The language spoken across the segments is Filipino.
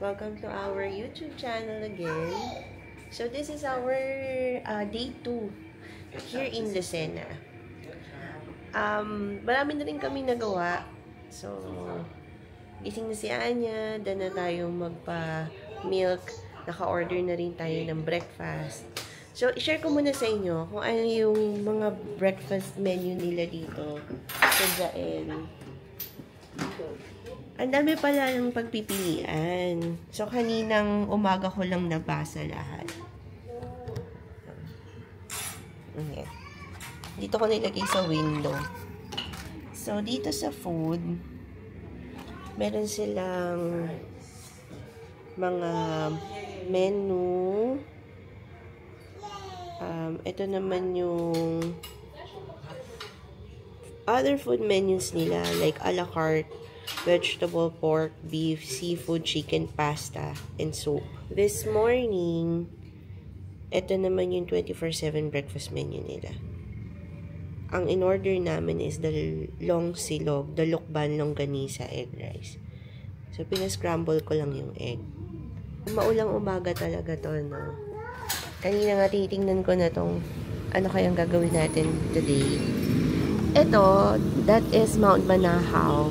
Welcome to our YouTube channel again. So this is our day 2 here in Lucena. Marami na rin kami nagawa. So, gising na si Anya, dan na tayong magpa-milk. Naka-order na rin tayo ng breakfast. So, i-share ko muna sa inyo kung ano yung mga breakfast menu nila dito sa Jael. Ang dami pala ng pagpipilian. So, kaninang umaga ko lang nabasa lahat. Okay. Dito ko nilagay sa window. So, dito sa food, meron silang mga menu. Ito naman yung other food menus nila, like a la carte, vegetable, pork, beef, seafood, chicken, pasta, and soup. This morning, ito naman yung 24/7 breakfast menu nila. Ang in-order namin is the long silog, the lukban longganisa egg rice. So, pinascramble ko lang yung egg. Maulang umaga talaga to, no? Kanina nga titingnan ko na tong ano kayang gagawin natin today. Ito, that is Mount Banahaw.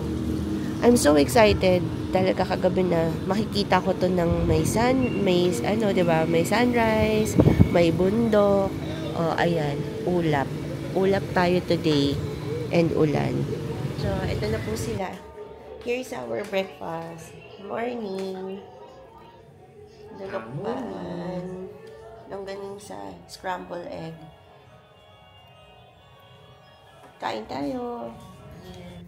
I'm so excited talaga kagabi na makikita ko to ng may ano, 'di ba? May sunrise, may bundok. Oh, ayan, ulap. Ulap tayo today and ulan. So, ito na po sila. Here's our breakfast. Morning. Dalokban. Longganisa, scrambled egg. Kain tayo. Ayan.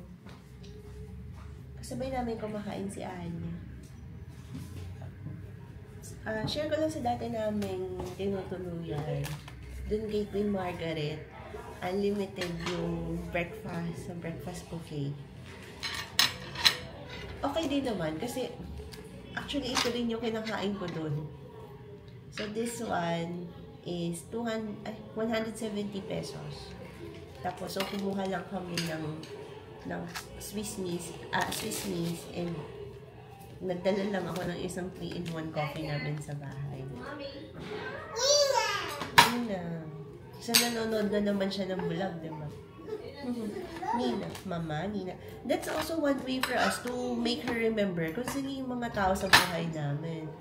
Kasabay namin kumakain si Anya. Share ko lang sa dati naming tinutuluyan. Doon kay Queen Margaret, unlimited yung breakfast, sa breakfast buffet. Okay din naman kasi actually ito rin yung kinakain ko doon. So this one is 170 pesos. Tapos, so, kumuha lang kami ng Swiss Miss, and nagdala lang ako ng isang 3-in-1 coffee namin sa bahay. Nina! Isa nanonood na naman siya ng vlog, diba? Nina, Mama, Nina. That's also one way for us to make her remember kung sino yung mga tao sa buhay namin.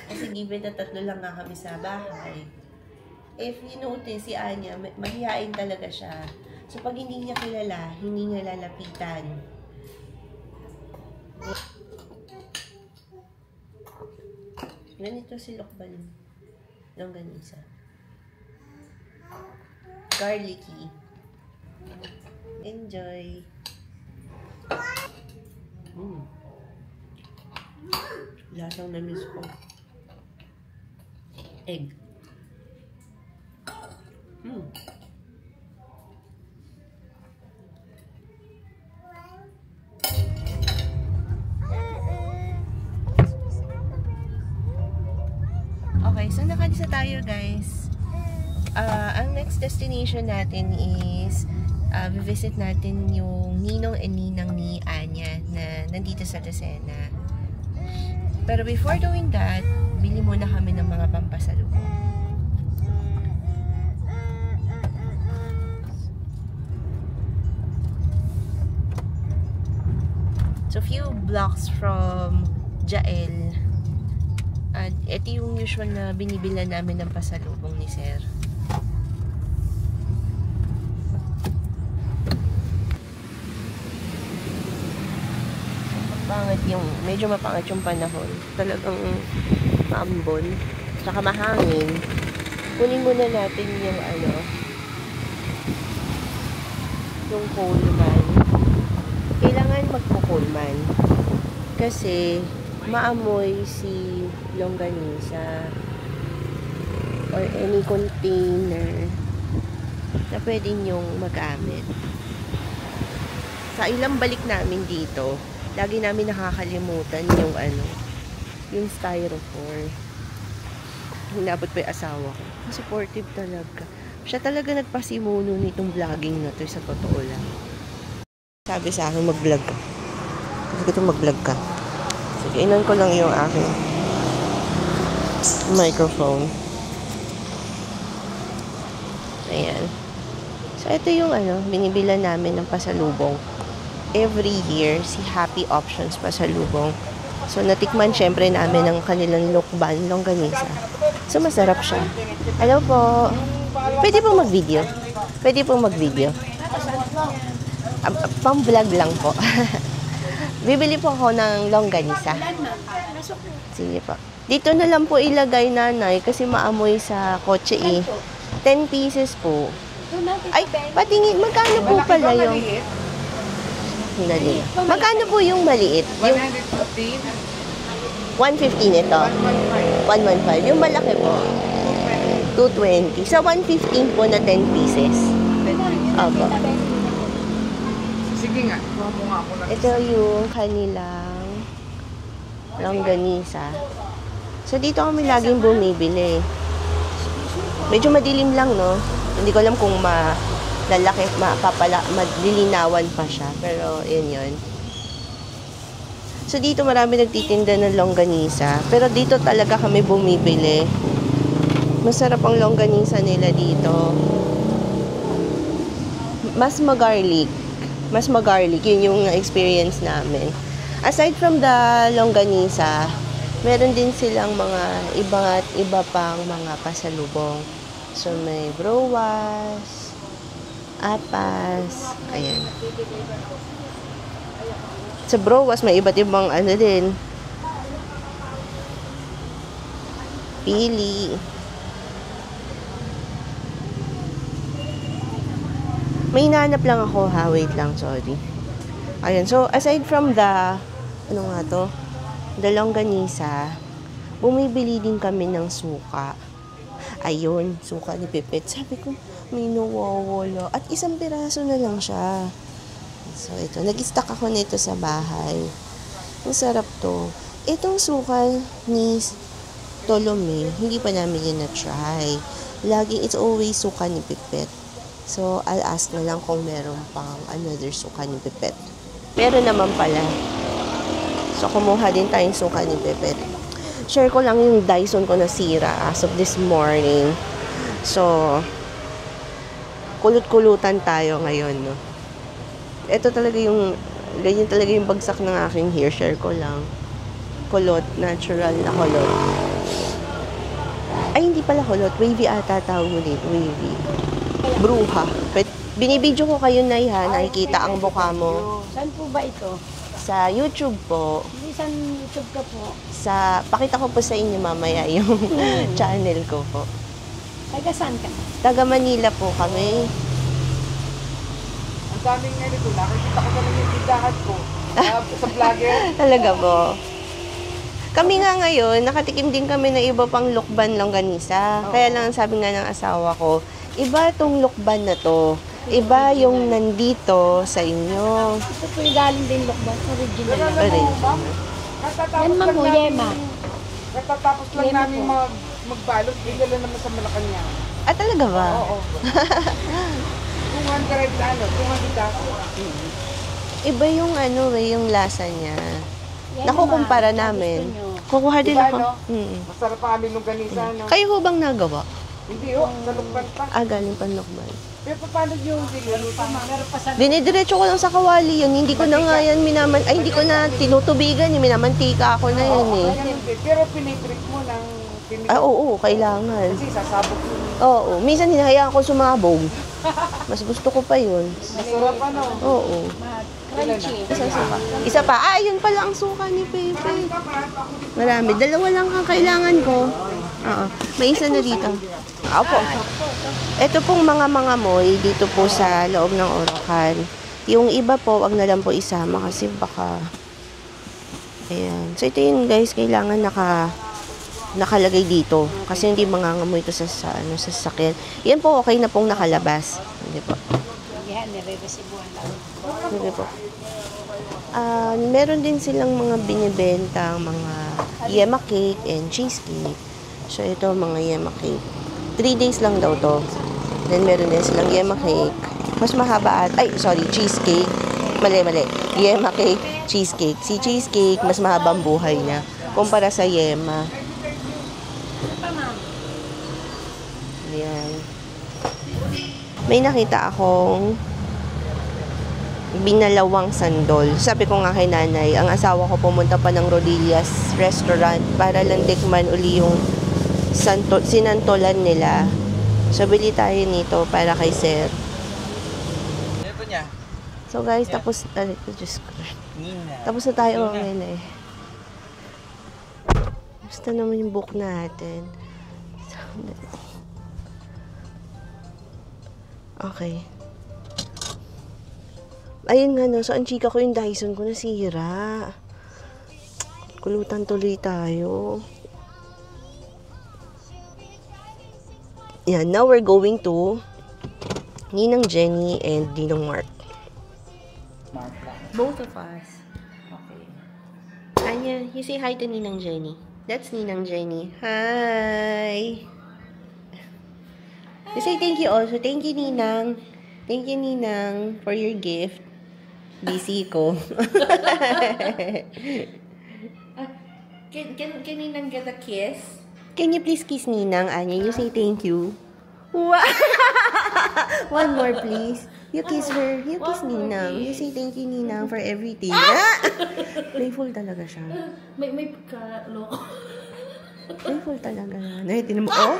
Kasi given na 3 lang nga kami sa bahay. If you notice, si Anya, mahihain talaga siya. So, pag hindi niya kilala, hindi niya lalapitan. Ganito si Lokban. Longganisa. Garlicky. Enjoy. Lasang na-miss ko. Egg. Okay, so nakalisa tayo, guys. Ang next destination natin is visit natin yung ninong and ninang ni Anya na nandito sa Lucena. Pero before doing that, bili muna kami ng mga pampasalubong. So, few blocks from Jael. Ito yung usual na binibilan namin ng pasalubong ni Sir. Medyo mapangit yung panahon. Talagang maambon. Tsaka mahangin. Kunin muna natin yung yung Coleman. Kailangan magpo-Coleman. Kasi maamoy si longganisa or any container na pwede nyong magamit. Sa ilang balik namin dito, lagi namin nakakalimutan yung yung styrofoam. Hinabot pa yung asawa ko. Supportive talaga. Siya talaga nagpasimuno nitong vlogging na to, sa totoo lang. Sabi sa akin, mag-vlog ka. Sabi ko, mag-vlog ka. So, Sige, inan ko lang yung aking microphone. Ayan. So, ito yung binibilan namin ng pasalubong. Every year, si Happy Options pasalubong. So, natikman syempre namin ang kanilang lukban, longganisa. So, masarap siya. Hello po. Pwede pong mag-video. Pwede pong mag-video. Pang-vlog lang po. Bibili po ako ng longganisa. Sige po. Dito na lang po ilagay, nanay, kasi maamoy sa kotse eh. 10 pieces po. Ay, patingin. Magkano po pala yung... Dali. Magkano po yung maliit? Yung 115 ito. 115. Yung malaki po. 220. Sa 115 po na 10 pieces. Opo. Sige nga. Ito yung kanilang longganisa. So, dito kami laging bumibili. Medyo madilim lang, no? Hindi ko alam kung madilinawan pa siya. Pero, yun. So, dito marami nagtitinda ng longganisa. Pero dito talaga kami bumibili. Masarap ang longganisa nila dito. Mas magarlic. Yun yung experience namin. Aside from the longganisa, meron din silang mga iba pang mga pasalubong. So, may browas, apas, ayan. Sa browas, may iba't ibang din. Pili. May hinahanap lang ako, ha? Wait lang, sorry. Ayan, so, aside from the, the longganisa, bumibili din kami ng suka. Ayun, suka ni Pipet. Sabi ko, may nawawala. At isang piraso na lang siya. So, ito. Nag-stock ako nito sa bahay. Ang sarap to. Itong suka ni Tolome, hindi pa namin yun na-try. Laging, it's always suka ni Pipet. So, I'll ask na lang kung meron pang another suka ni Pipet. Meron naman pala. So, kumuha din tayong suka ni Pipet. Share ko lang yung Dyson ko na sira as of this morning. So, kulot-kulutan tayo ngayon, no? Ito talaga ganyan talaga yung bagsak ng aking hair. Share ko lang. Kulot, natural na kulot. Ay, hindi pala kulot. Wavy ata tawag mo dito. Wavy. Bruha. Binibidyo ko kayo na nakikita ang mukha mo. Saan po ba ito? Sa YouTube po. Saan YouTube ka po? Pakita ko po sa inyo mamaya yung channel ko po. Taga saan ka? Taga Manila po kami. Ang daming nga nito. Nakikita ko naman yung bidahan ko. Sa vlogger. Talaga po. Kami nga ngayon, nakatikim din kami ng iba pang lukban longganisa. Kaya lang sabi nga ng asawa ko, iba tong lukban na to. Iba yung nandito sa inyo. Ito po yung galing din lokban. Original. Original. Yan ma'am po, Yema. Katatapos lang namin magbalot. Bigala naman sa Malacanang. Ah, talaga ba? Oo. 200 Iba yung yung lasa niya. Yan Nakukumpara naman, namin. gusto nyo. Kukuha din Iba, ako. no? Masarap ang aming longganisa, no? Kayo ho bang nagawa? Hindi, sa lukban pa. Galing pa lukban. Pero paano yung diluto? Meron pa sa Dinidiretso ko lang sa kawali yun. Hindi ko na nga yan hindi ko na tinutubigan. Minamantika ako na yun eh. Ganun din. Pero pinitrik mo ng Oo, kailangan. Kasi sasabog mo. Oo, minsan hinahayaan ko sumabog. Mas gusto ko pa yun. Masarap ano? Oo. crunchy. Isa pa. Yun pala ang suka ni Pepe. Marami. Dalawa lang ang kailangan ko. Oo. May isa na dito. Opo. Ito pong mga moy dito po sa loob ng Orocan. Yung iba po, wag na lang po isama kasi baka... Ayan. So, ito yun guys. Kailangan nakalagay dito. Kasi hindi mangangamoy ito sa sasakyan. Yan po, okay na pong nakalabas. Hindi po. Yan, nire-resibuhan lang. Hindi po. Meron din silang mga binibentang mga yema cake and cheesecake. So, ito mga yema cake. 3 days lang daw to. Then, meron din silang yema cake. Mas mahaba cheesecake. Mali. Yema cake, cheesecake. Si cheesecake, mas mahabang buhay niya. Kumpara sa yema. Ayan. May nakita akong binalawang sandol. Sabi ko nga kay nanay, ang asawa ko pumunta pa ng Rodillas restaurant para lang tikman uli yung sinantolan nila. So, bili tayo nito para kay sir. Ito niya. So, guys, tapos na tayo ngayon eh. Basta naman yung book natin. Okay. Ayun nga no, so ang chika ko yung Dyson ko nasira. Kulutan tuloy tayo. Yeah, now we're going to Ninang Jenny and Ninong Mark. Both of us. Okay. Anya, you say hi to Ninang Jenny. That's Ninang Jenny. Hi! You say thank you also. Thank you, Ninang. Thank you, Ninang, for your gift. Busy ko. Can Ninang get a kiss? Can you please kiss Ninang, Anya? You say thank you. One more, please. You kiss her. You kiss Ninang. You say thank you, Ninang, for everything. Playful talaga siya. May pagka-loko. Playful talaga. Ay, tinan mo. Oh?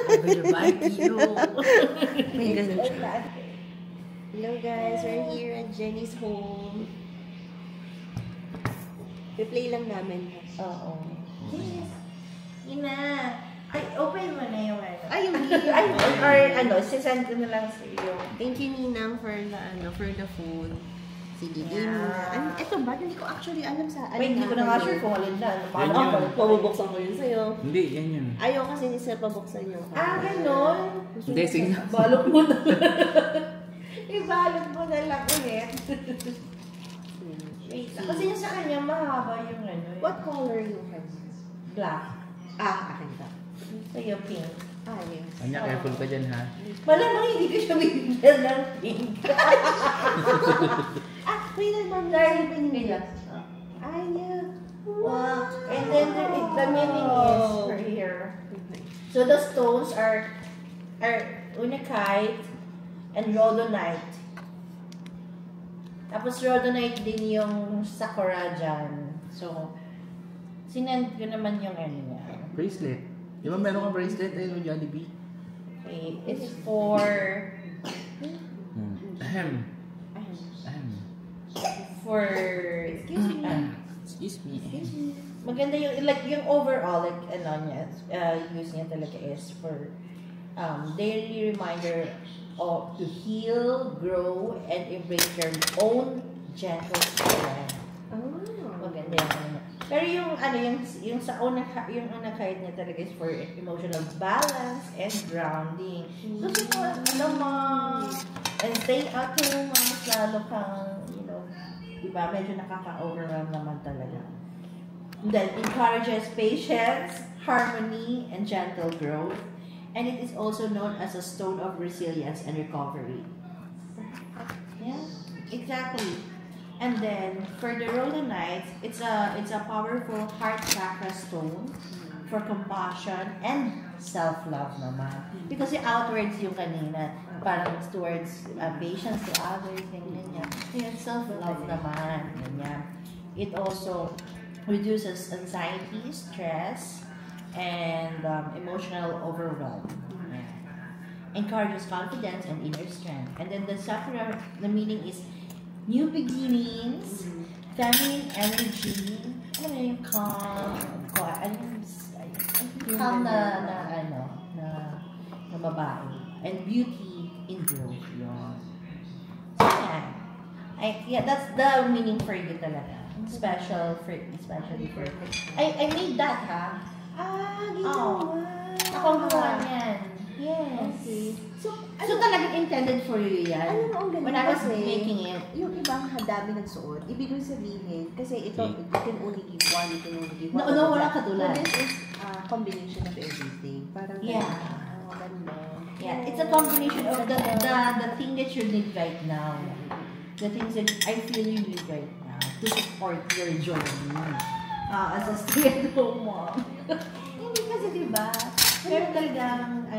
I will bite you. May ganun siya. Hello guys, we're here at Jenny's home. Replay lang namin. Oo. Yes. Ina. Ay, open mo na yung ano. Ay, yung sisend ko na lang sa iyo. Thank you, Ninang, for the food. Sige, yeah. Ito ba? Hindi ko actually alam sa... Wait, hindi ko na nga sure kung alin na. Pabubuksan ko yun sa'yo. Hindi, yan yun. Ayaw kasi ni Sir pabuksan yung... Ganon. Hindi, sige. Balot mo na. Ibalot mo na lang ulit. Wait, kasi yung sa kanya mahaba yung ano. What color yung kanya? Black. Akin ba? Sa'yo pink. Yes. Anya, careful ka dyan, ha? Malamang hindi ko siya bibigyan ng pink. Wait naman. Dahil pinila. Yeah. Wow. And then the meaning is for here. So the stones are unakite and rhodonite. Tapos rhodonite din yung sakura dyan. So, sinend ko naman yung ano niya. Bracelet. Di ba meron ka bracelet? Ayun, Jollibee. Okay, it's for... Ahem. For... Excuse me. Maganda yung, like, yung overall, like, ano niya, use niya talaga is for daily reminder of to heal, grow, and embrace your own gentle strength. Maganda yung ano. Pero yung ano, yung sa yung kahit niya talaga is for emotional balance and grounding. Gusto ko, and stay at home, mas lalo kang, diba, medyo nakaka-overwhelm naman talaga. Then, encourages patience, harmony, and gentle growth. And it is also known as a stone of resilience and recovery. Yeah, exactly. And then, for the rhodonite, it's a powerful heart chakra stone for compassion and self-love naman. Because yung outwards yung kanina, parang towards patience to others, ganyan. Kaya self-love naman, ganyan. It also reduces anxiety, stress, and emotional overwhelm. Encourages confidence and inner strength. And then the sakura, the meaning is new beginnings, feminine energy, ano yung calm na babae, and beauty in growth. Yun. So, yeah, that's the meaning for you talaga. Especially for I made that, ha? Ginawa. Ako ang gawa niyan. Yes. Okay. So talagang intended for you yan? Alam mo, ang ganda When I was kasi, making it. yung ibang dami nagsuot, ibig sabihin, kasi ito, you can only give one, you can only give one. No, walang katulad. So this is a combination of everything. Parang Yeah. Yeah, it's a combination of the thing that you need right now. The things that I feel you need right now to support your journey as a stay-at-home mom. Hindi kasi diba? Pero talagang,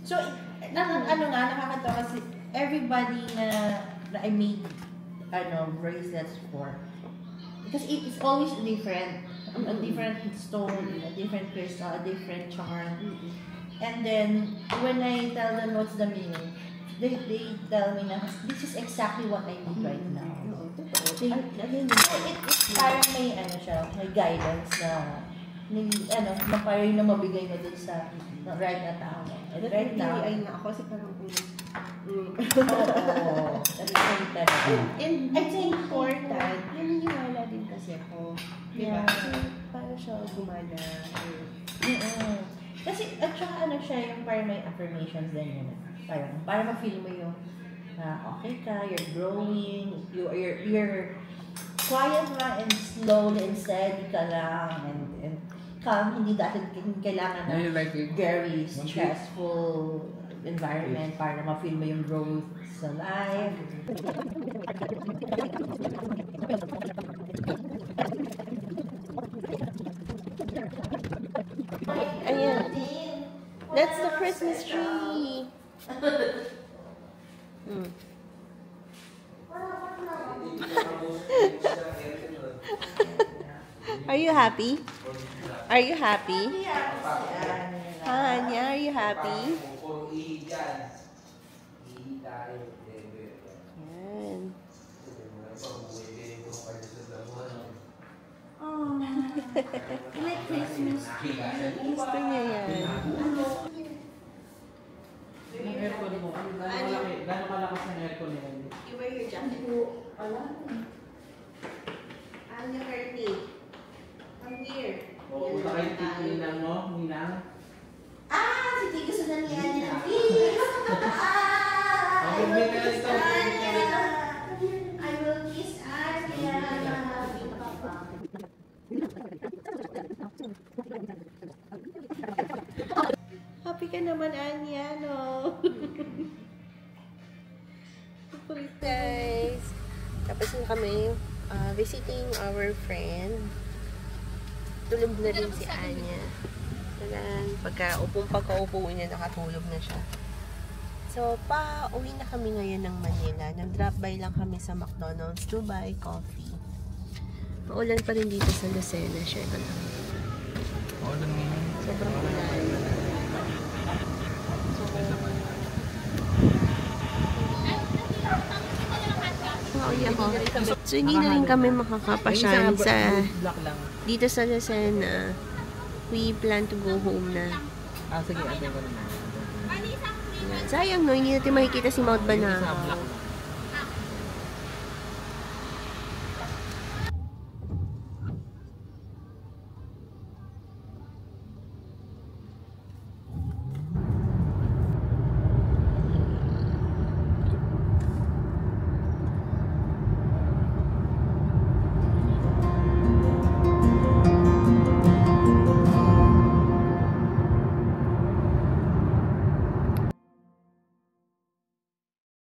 so, nakakatawa kasi everybody na I made, bracelets for, because it's always different. A different stone, a different crystal, a different charm. And then, when I tell them what's the meaning, they tell me na, this is exactly what I need right now. It's parang may guidance na, na parang na mabigay mo dun sa right na tao. And right now, ay na ako kasi parang oo, that's very talaga. And it's important. Naniniwala din kasi ako. Diba? Yeah. So, paano siya gumana? Kasi, at saka siya, yung parang may affirmations din yun. Parang, para ma-feel mo yung, okay ka, you're growing, you're quiet lang and slowly and steady ka lang, and calm, hindi dati kailangan na very stressful environment para ma-feel mo yung growth sa life. Ayan. That's the Christmas tree. Are you happy? Are you happy? Anya, are you happy? Yan. Like Christmas. Gusto niya yan. Yung aircon mo, gano'ng kalakas ng aircon nila? You wear your jacket. Anya, Bernie. Come here. Oo, baka yung tininang mo, ninang. Si Tito sa naniyan niya. May ka ito. I will kiss Anya. Happy ka naman, Anya, no? Kulit, guys. Tapos na kami visiting our friend. Tulog na rin si Anya. Tagaan, pagkaupo niya, nakatulog na siya. So, uwi na kami ngayon ng Manila. Nag-drop by lang kami sa McDonald's to buy coffee. Maulan pa rin dito sa Lucena. Share ko lang. Maulan ngayon. Sobrang ulan. So, hindi na rin kami makakapasyal dito sa Lucena. We plan to go home na. Sige, atay ko na. Sayang, no? Hindi natin makikita si Mount Banahaw.